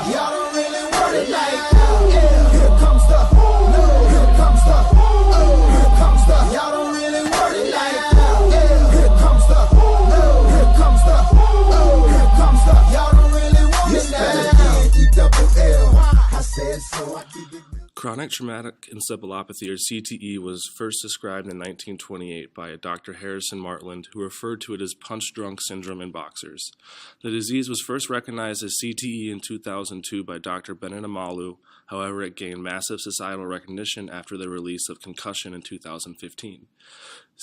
y'all don't really want it like that. Yeah. Here comes the, no, here comes the, oh, here comes the, y'all don't really want it like that. Yeah. Here comes the, no, here comes the, oh, here comes the, y'all don't really want it like that. I said so, I keep it. Chronic traumatic encephalopathy, or CTE, was first described in 1928 by Dr. Harrison Martland, who referred to it as punch-drunk syndrome in boxers. The disease was first recognized as CTE in 2002 by Dr. Bennett Amalu. However, it gained massive societal recognition after the release of Concussion in 2015.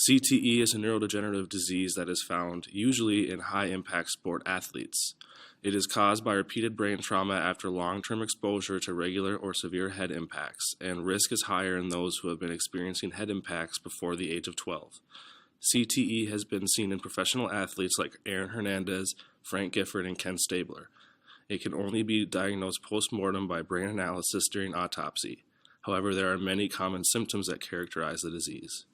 CTE is a neurodegenerative disease that is found usually in high-impact sport athletes. It is caused by repeated brain trauma after long-term exposure to regular or severe head impacts, and risk is higher in those who have been experiencing head impacts before the age of 12. CTE has been seen in professional athletes like Aaron Hernandez, Frank Gifford, and Ken Stabler. It can only be diagnosed post-mortem by brain analysis during autopsy. However, there are many common symptoms that characterize the disease.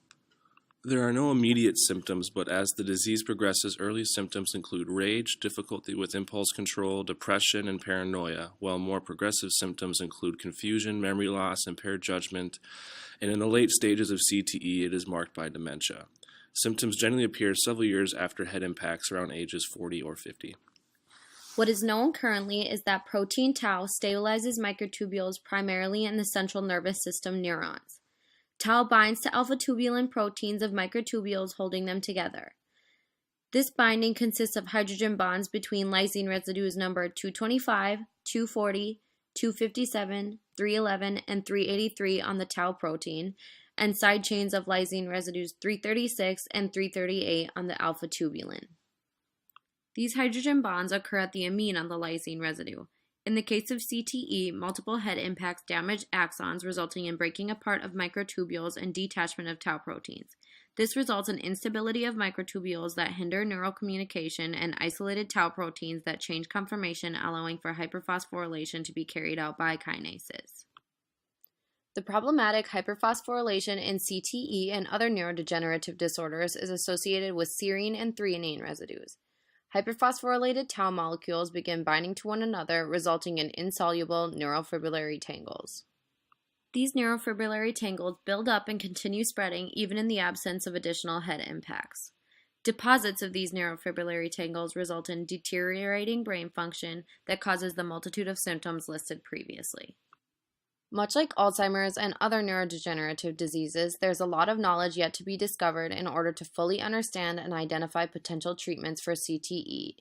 There are no immediate symptoms, but as the disease progresses, early symptoms include rage, difficulty with impulse control, depression, and paranoia, while more progressive symptoms include confusion, memory loss, impaired judgment, and in the late stages of CTE, it is marked by dementia. Symptoms generally appear several years after head impacts around ages 40 or 50. What is known currently is that protein tau stabilizes microtubules primarily in the central nervous system neurons. Tau binds to alpha-tubulin proteins of microtubules, holding them together. This binding consists of hydrogen bonds between lysine residues numbered 225, 240, 257, 311, and 383 on the tau protein, and side chains of lysine residues 336 and 338 on the alpha-tubulin. These hydrogen bonds occur at the amine on the lysine residue. In the case of CTE, multiple head impacts damage axons, resulting in breaking apart of microtubules and detachment of tau proteins. This results in instability of microtubules that hinder neural communication and isolated tau proteins that change conformation, allowing for hyperphosphorylation to be carried out by kinases. The problematic hyperphosphorylation in CTE and other neurodegenerative disorders is associated with serine and threonine residues. Hyperphosphorylated tau molecules begin binding to one another, resulting in insoluble neurofibrillary tangles. These neurofibrillary tangles build up and continue spreading even in the absence of additional head impacts. Deposits of these neurofibrillary tangles result in deteriorating brain function that causes the multitude of symptoms listed previously. Much like Alzheimer's and other neurodegenerative diseases, there's a lot of knowledge yet to be discovered in order to fully understand and identify potential treatments for CTE.